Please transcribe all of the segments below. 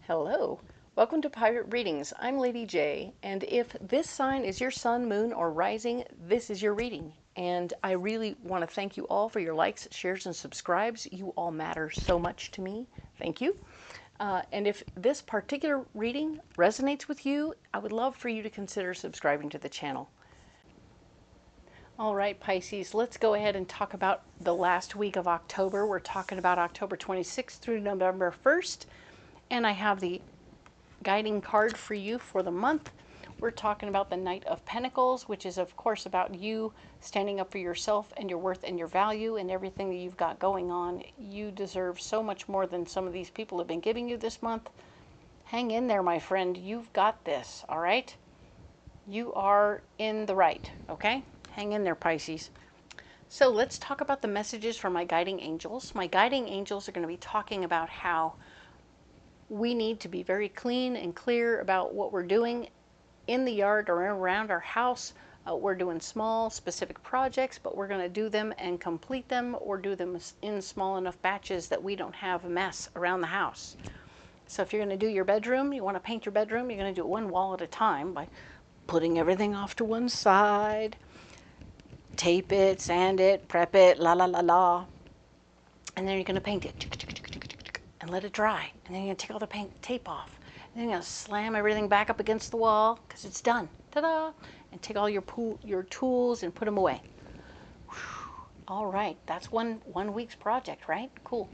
Hello, welcome to Pirate Readings. I'm Lady J, and if this sign is your sun, moon, or rising, this is your reading. And I really want to thank you all for your likes, shares, and subscribes. You all matter so much to me. Thank you. And if this particular reading resonates with you, I would love for you to consider subscribing to the channel. All right, Pisces, let's go ahead and talk about the last week of October. We're talking about October 26th through November 1st. And I have the guiding card for you for the month. We're talking about the Knight of Pentacles, which is, of course, about you standing up for yourself and your worth and your value and everything that you've got going on. You deserve so much more than some of these people have been giving you this month. Hang in there, my friend. You've got this, all right? You are in the right, okay? Hang in there, Pisces. So let's talk about the messages from my guiding angels. My guiding angels are going to be talking about how we need to be very clean and clear about what we're doing in the yard or around our house. We're doing small, specific projects, but we're going to do them and complete them or do them in small enough batches that we don't have a mess around the house. So if you're going to do your bedroom, you want to paint your bedroom, you're going to do it one wall at a time by putting everything off to one side, tape it, sand it, prep it, la la la la, and then you're going to paint it and let it dry. And then you're going to take all the tape off. And then you're going to slam everything back up against the wall because it's done. Ta-da! And take all your tools and put them away. Whew. All right, that's one week's project, right? Cool.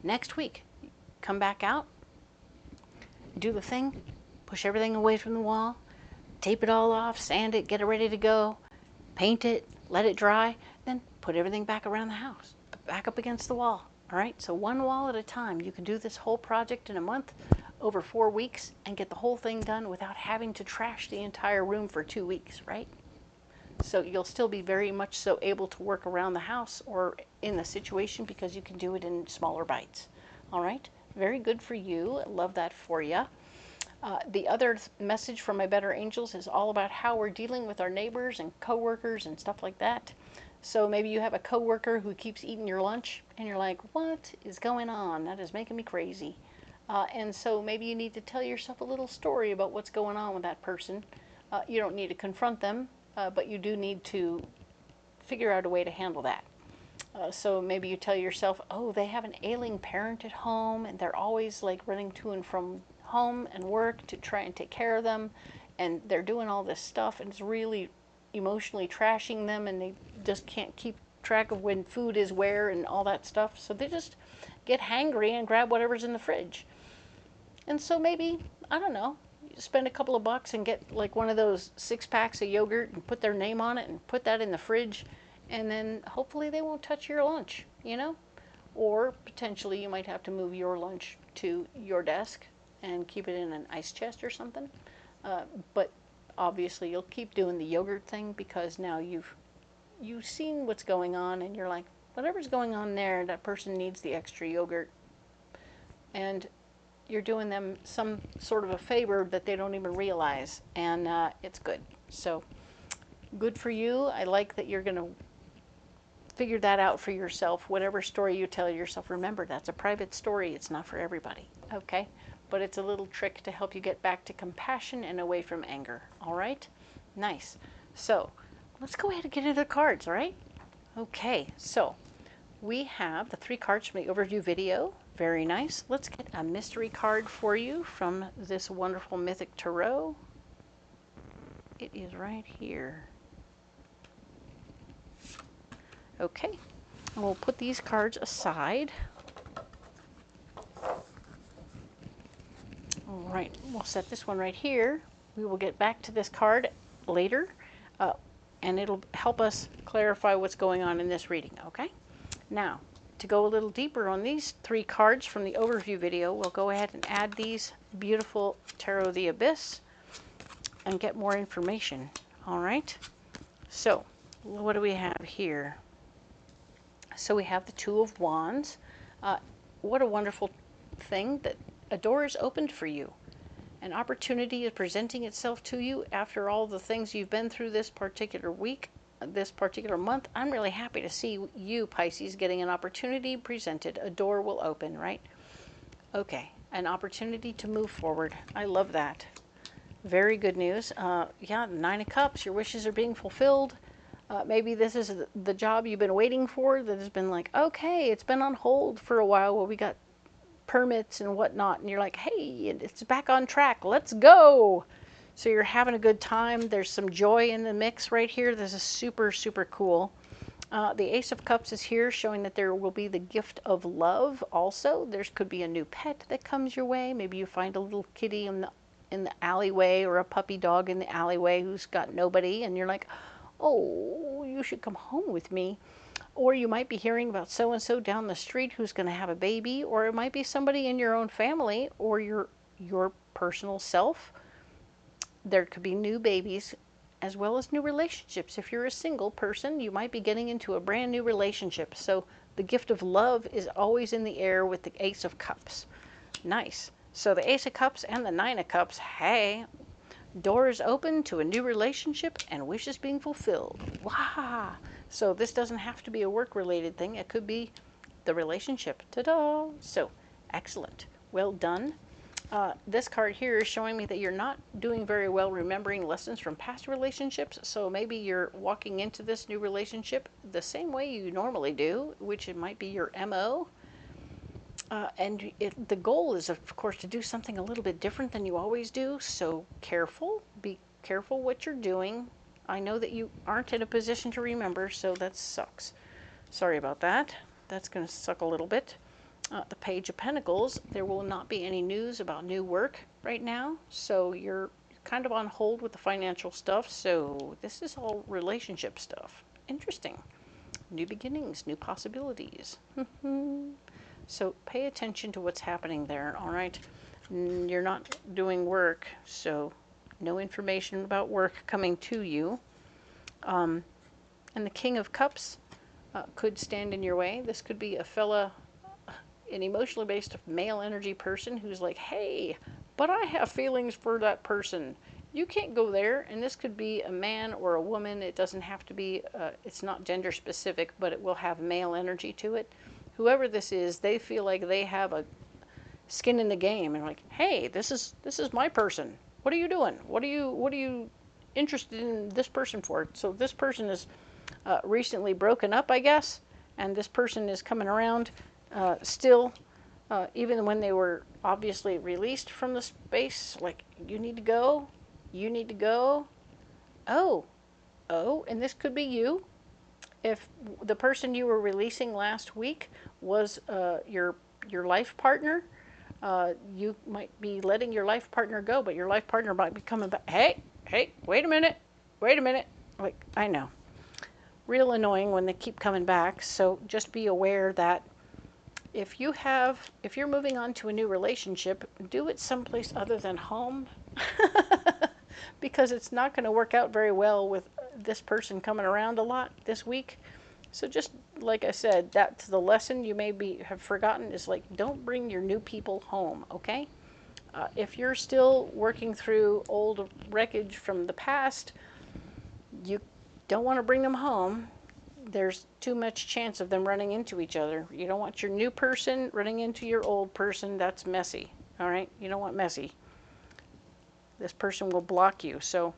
Next week, come back out, do the thing, push everything away from the wall, tape it all off, sand it, get it ready to go, paint it, let it dry, then put everything back around the house, back up against the wall. All right, so one wall at a time. You can do this whole project in a month, over 4 weeks, and get the whole thing done without having to trash the entire room for 2 weeks, right? So you'll still be very much so able to work around the house or in the situation because you can do it in smaller bites. All right, very good for you. I love that for you. The other message from my better angels is all about how we're dealing with our neighbors and coworkers and stuff like that. So maybe you have a coworker who keeps eating your lunch and you're like, what is going on? That is making me crazy. And so maybe you need to tell yourself a little story about what's going on with that person. You don't need to confront them, but you do need to figure out a way to handle that. So maybe you tell yourself, oh, they have an ailing parent at home and they're always like running to and from home and work to try and take care of them. And they're doing all this stuff and it's really emotionally trashing them and they just can't keep track of when food is where and all that stuff. So they just get hangry and grab whatever's in the fridge. And so maybe, I don't know, you spend a couple of bucks and get like one of those 6-packs of yogurt and put their name on it and put that in the fridge. And then hopefully they won't touch your lunch, you know? Or potentially you might have to move your lunch to your desk and keep it in an ice chest or something. But obviously you'll keep doing the yogurt thing because now you've seen what's going on and you're like, whatever's going on there, that person needs the extra yogurt. And you're doing them some sort of a favor that they don't even realize. And it's good. So good for you. I like that you're going to figure that out for yourself. Whatever story you tell yourself, remember that's a private story. It's not for everybody. Okay? But it's a little trick to help you get back to compassion and away from anger. All right? Nice. So let's go ahead and get into the cards, all right? Okay, so we have the 3 cards from the overview video. Very nice. Let's get a mystery card for you from this wonderful Mythic Tarot. It is right here. Okay, we'll put these cards aside. All right, we'll set this one right here. We will get back to this card later, and it'll help us clarify what's going on in this reading, okay? Now, to go a little deeper on these 3 cards from the overview video, we'll go ahead and add these beautiful Tarot of the Abyss and get more information, all right? So, what do we have here? So we have the 2 of Wands. What a wonderful thing that a door is opened for you. An opportunity is presenting itself to you after all the things you've been through this particular week, this particular month. I'm really happy to see you, Pisces, getting an opportunity presented. A door will open, right? Okay, an opportunity to move forward. I love that. Very good news. Yeah, 9 of Cups, your wishes are being fulfilled. Maybe this is the job you've been waiting for that has been like, okay, it's been on hold for a while while we got permits and whatnot. And you're like, hey, it's back on track. Let's go. So you're having a good time. There's some joy in the mix right here. This is super, super cool. The Ace of Cups is here, showing that there will be the gift of love also. There could be a new pet that comes your way. Maybe you find a little kitty in the alleyway, or a puppy dog in the alleyway who's got nobody, and you're like, oh, you should come home with me. Or you might be hearing about so-and-so down the street who's going to have a baby, or it might be somebody in your own family or your personal self. There could be new babies as well as new relationships. If you're a single person, you might be getting into a brand new relationship. So the gift of love is always in the air with the Ace of Cups. Nice. So the Ace of Cups and the 9 of Cups, hey, doors open to a new relationship and wishes being fulfilled. Wow. So this doesn't have to be a work-related thing. It could be the relationship. Ta-da! So excellent. Well done. This card here is showing me that you're not doing very well remembering lessons from past relationships. So maybe you're walking into this new relationship the same way you normally do, which it might be your MO. And the goal is, of course, to do something a little bit different than you always do. So careful. Be careful what you're doing. I know that you aren't in a position to remember, so that sucks. Sorry about that. That's going to suck a little bit. The Page of Pentacles, there will not be any news about new work right now. So you're kind of on hold with the financial stuff. So this is all relationship stuff. Interesting. New beginnings, new possibilities. So pay attention to what's happening there, all right? You're not doing work, so no information about work coming to you. And the King of Cups could stand in your way. This could be a fella, an emotionally based male energy person who's like, hey, but I have feelings for that person. You can't go there. And this could be a man or a woman. It doesn't have to be, it's not gender specific, but it will have male energy to it. Whoever this is, they feel like they have a skin in the game and like, hey, this is my person. What are you doing? What are you interested in this person for? So this person is recently broken up, I guess, and this person is coming around still, even when they were obviously released from the space. Like, you need to go. You need to go. Oh, and this could be you. If the person you were releasing last week was your life partner, you might be letting your life partner go, but your life partner might be coming back. Hey, wait a minute. Like, I know. Real annoying when they keep coming back. So just be aware that if you're moving on to a new relationship, do it someplace other than home. Because it's not going to work out very well with this person coming around a lot this week. So just like I said, that's the lesson you maybe have forgotten, is like, don't bring your new people home, okay? If you're still working through old wreckage from the past, you don't want to bring them home. There's too much chance of them running into each other. You don't want your new person running into your old person. That's messy, all right? You don't want messy. This person will block you, so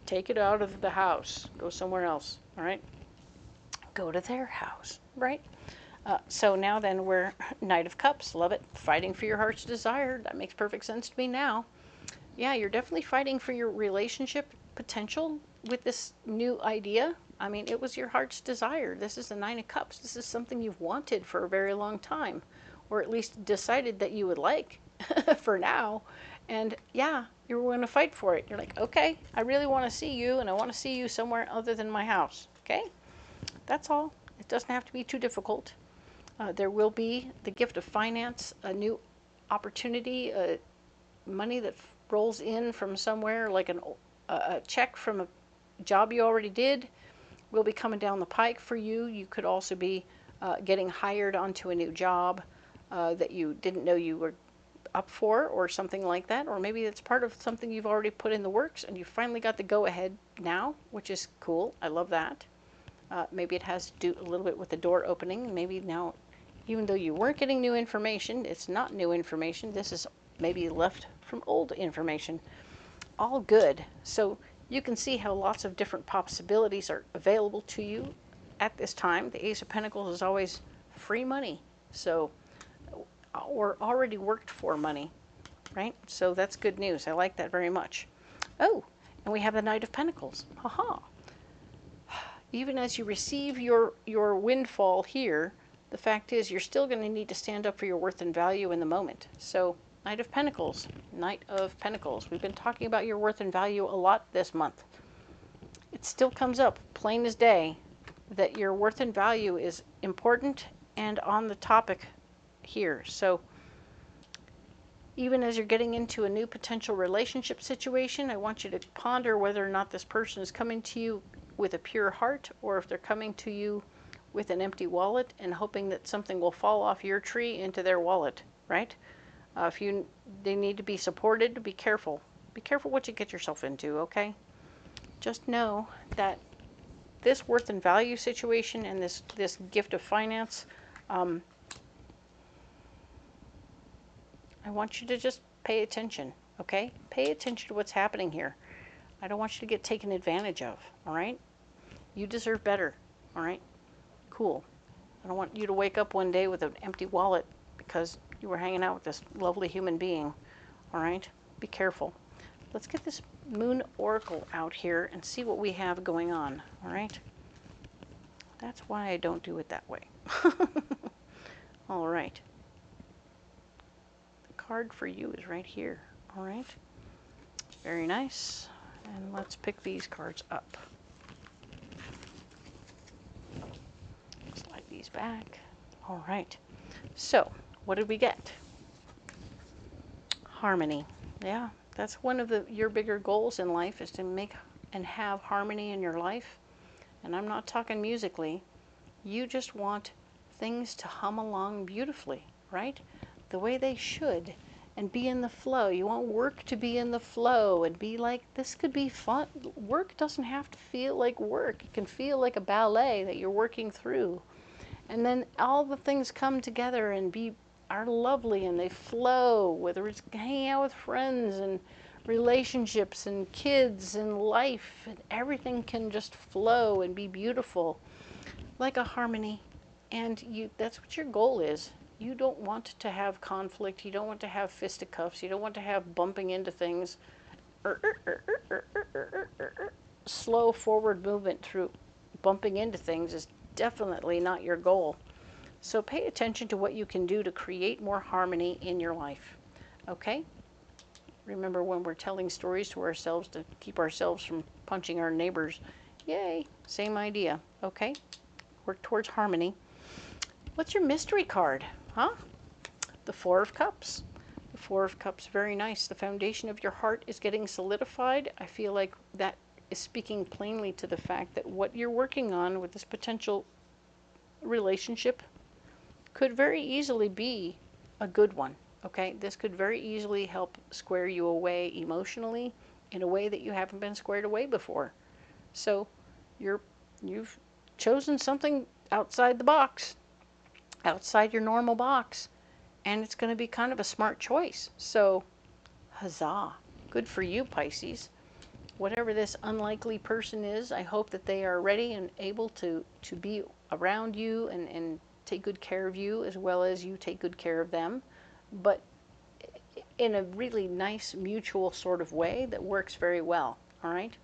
take it out of the house. Go somewhere else, all right? Go to their house, right? So now then, we're Knight of Cups. Love it. Fighting for your heart's desire. That makes perfect sense to me now. Yeah, you're definitely fighting for your relationship potential with this new idea. I mean, it was your heart's desire. This is the 9 of Cups. This is something you've wanted for a very long time, or at least decided that you would like for now. And yeah, you're going to fight for it. You're like, okay, I really want to see you, and I want to see you somewhere other than my house. Okay? That's all. It doesn't have to be too difficult. There will be the gift of finance, a new opportunity, money that rolls in from somewhere, like a check from a job you already did will be coming down the pike for you. You could also be getting hired onto a new job that you didn't know you were up for, or something like that. Or maybe it's part of something you've already put in the works and you finally got the go-ahead now, which is cool. I love that. Maybe it has to do a little bit with the door opening. Maybe now Even though you weren't getting new information, it's not new information. This is maybe left from old information. All good. So you can see how lots of different possibilities are available to you at this time. The Ace of Pentacles is always free money. So, or already worked for money, right? So that's good news. I like that very much. Oh, and we have the Knight of Pentacles. Haha. Even as you receive your windfall here, the fact is you're still going to need to stand up for your worth and value in the moment. So, Knight of Pentacles, Knight of Pentacles. We've been talking about your worth and value a lot this month. It still comes up plain as day that your worth and value is important and on the topic here. So, even as you're getting into a new potential relationship situation, I want you to ponder whether or not this person is coming to you with a pure heart, or if they're coming to you with an empty wallet and hoping that something will fall off your tree into their wallet, right? They need to be supported, be careful. Be careful what you get yourself into, okay? Just know that this worth and value situation and this gift of finance, I want you to just pay attention, okay? Pay attention to what's happening here. I don't want you to get taken advantage of, all right? You deserve better, all right? Cool. I don't want you to wake up one day with an empty wallet because you were hanging out with this lovely human being, all right? Be careful. Let's get this Moon Oracle out here and see what we have going on, all right? That's why I don't do it that way. All right. The card for you is right here, all right? Very nice. And let's pick these cards up. Slide these back. All right. So, what did we get? Harmony. Yeah, that's one of your bigger goals in life, is to make and have harmony in your life. And I'm not talking musically. You just want things to hum along beautifully, right? The way they should. And be in the flow. You want work to be in the flow and be like, this could be fun. Work doesn't have to feel like work. It can feel like a ballet that you're working through. And then all the things come together and are lovely, and they flow, whether it's hanging out with friends and relationships and kids and life, and everything can just flow and be beautiful like a harmony. And that's what your goal is. You don't want to have conflict. You don't want to have fisticuffs. You don't want to have bumping into things. Slow forward movement through bumping into things is definitely not your goal. So pay attention to what you can do to create more harmony in your life. Okay? Remember, when we're telling stories to ourselves to keep ourselves from punching our neighbors. Yay! Same idea. Okay? Work towards harmony. What's your mystery card? Huh? The Four of Cups. The Four of Cups, very nice. The foundation of your heart is getting solidified. I feel like that is speaking plainly to the fact that what you're working on with this potential relationship could very easily be a good one, okay? This could very easily help square you away emotionally in a way that you haven't been squared away before. So you've chosen something outside the box, outside your normal box, and it's going to be kind of a smart choice. So, huzzah. Good for you, Pisces. Whatever this unlikely person is, I hope that they are ready and able to be around you and take good care of you, as well as you take good care of them, but in a really nice mutual sort of way that works very well. All right?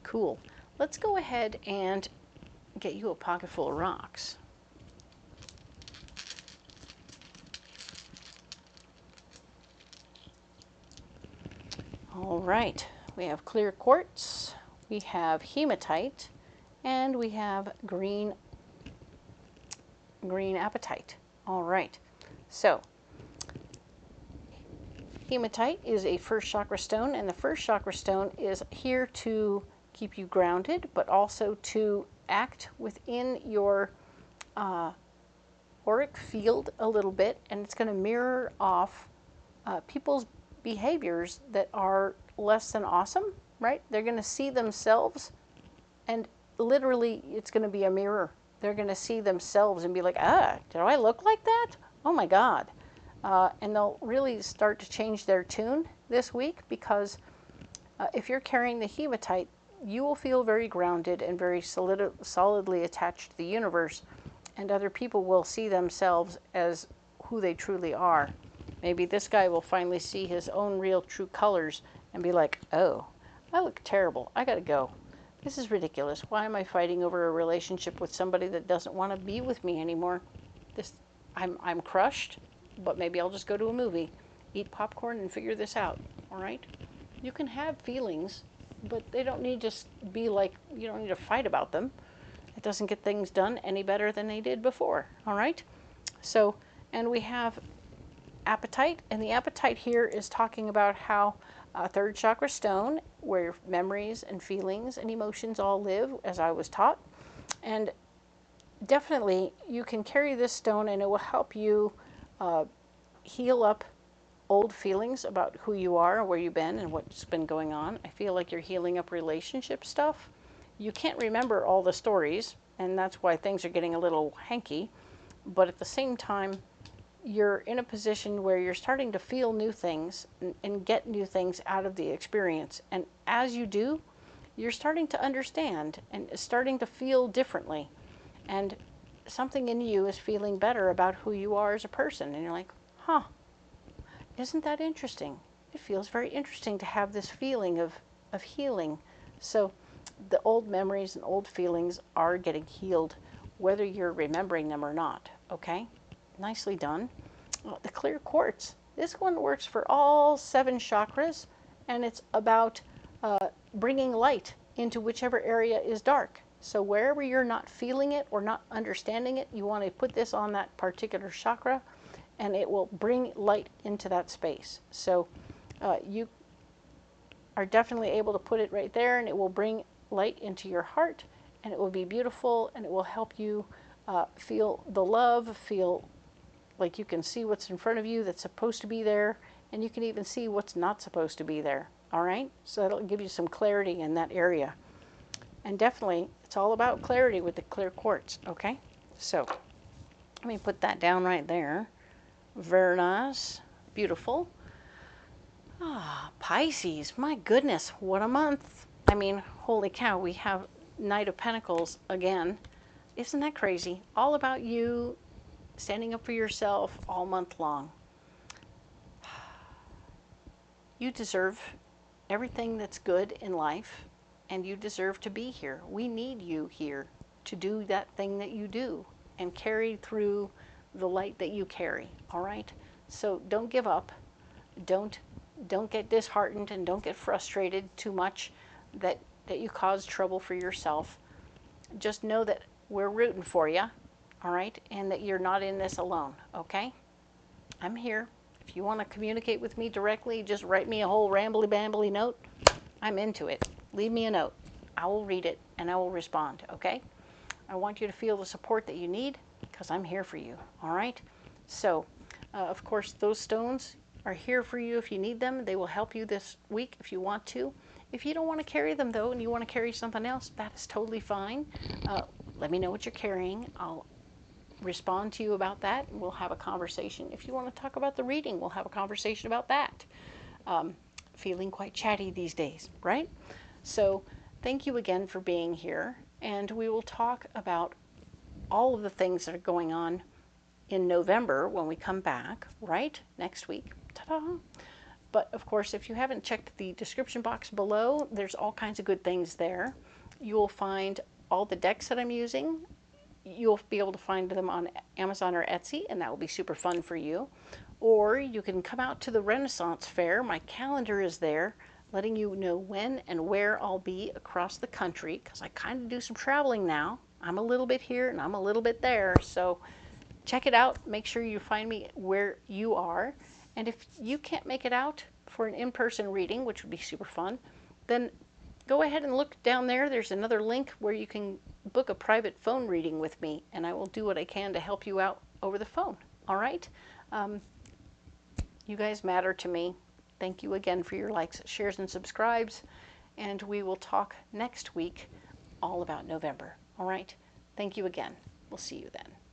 Cool. Let's go ahead and get you a pocket full of rocks. All right, we have clear quartz, we have hematite, and we have green apatite. All right, so hematite is a first chakra stone, and the first chakra stone is here to keep you grounded, but also to act within your auric field a little bit, and it's going to mirror off people's behaviors that are less than awesome, right? They're going to see themselves, and literally it's going to be a mirror, they're going to see themselves and be like, ah, do I look like that? Oh my God. And they'll really start to change their tune this week, because if you're carrying the hematite, you will feel very grounded and very solidly attached to the universe, and other people will see themselves as who they truly are. Maybe this guy will finally see his own real true colors and be like, oh, I look terrible. I gotta go. This is ridiculous. Why am I fighting over a relationship with somebody that doesn't want to be with me anymore? I'm crushed, but maybe I'll just go to a movie, eat popcorn, and figure this out. All right? You can have feelings, but they don't need to be like, you don't need to fight about them. It doesn't get things done any better than they did before. All right? So, and we have appetite, and the appetite here is talking about how third chakra stone, where memories and feelings and emotions all live, as I was taught. And definitely you can carry this stone and it will help you heal up old feelings about who you are, where you've been, and what's been going on. I feel like you're healing up relationship stuff. You can't remember all the stories, and that's why things are getting a little hanky. But at the same time, you're in a position where you're starting to feel new things and get new things out of the experience. And as you do, you're starting to understand and starting to feel differently. And something in you is feeling better about who you are as a person. And you're like, huh, isn't that interesting? It feels very interesting to have this feeling of healing. So the old memories and old feelings are getting healed, whether you're remembering them or not. Okay? Nicely done. The clear quartz. This one works for all 7 chakras, and it's about bringing light into whichever area is dark. So wherever you're not feeling it or not understanding it, you want to put this on that particular chakra, and it will bring light into that space. So you are definitely able to put it right there, and it will bring light into your heart, and it will be beautiful, and it will help you feel the love, feel like you can see what's in front of you that's supposed to be there, and you can even see what's not supposed to be there. All right? So that'll give you some clarity in that area. And definitely, it's all about clarity with the clear quartz. Okay? So let me put that down right there. Very nice. Beautiful. Ah, Pisces. My goodness, what a month. I mean, holy cow, we have Knight of Pentacles again. Isn't that crazy? All about you standing up for yourself all month long. You deserve everything that's good in life, and you deserve to be here. We need you here to do that thing that you do and carry through the light that you carry. All right? So don't give up. Don't get disheartened, and don't get frustrated too much that you cause trouble for yourself. Just know that we're rooting for you. All right? And that you're not in this alone, okay? I'm here. If you want to communicate with me directly, just write me a whole rambly-bambly note. I'm into it. Leave me a note. I will read it, and I will respond, okay? I want you to feel the support that you need, because I'm here for you, all right? So, of course, those stones are here for you if you need them. They will help you this week if you want to. If you don't want to carry them, though, and you want to carry something else, that is totally fine. Let me know what you're carrying. I'll respond to you about that, and we'll have a conversation. If you want to talk about the reading, we'll have a conversation about that. Feeling quite chatty these days, right? So thank you again for being here, and we will talk about all of the things that are going on in November when we come back, right? Next week. Ta-da! But of course, if you haven't checked the description box below, there's all kinds of good things there. You will find all the decks that I'm using. You'll be able to find them on Amazon or Etsy, and that will be super fun for you. Or you can come out to the Renaissance Fair. My calendar is there, letting you know when and where I'll be across the country, because I kind of do some traveling now. I'm a little bit here and I'm a little bit there. So check it out. Make sure you find me where you are. And if you can't make it out for an in-person reading, which would be super fun, then go ahead and look down there. There's another link where you can book a private phone reading with me, and I will do what I can to help you out over the phone. All right? You guys matter to me. Thank you again for your likes, shares, and subscribes, and we will talk next week all about November. All right? Thank you again. We'll see you then.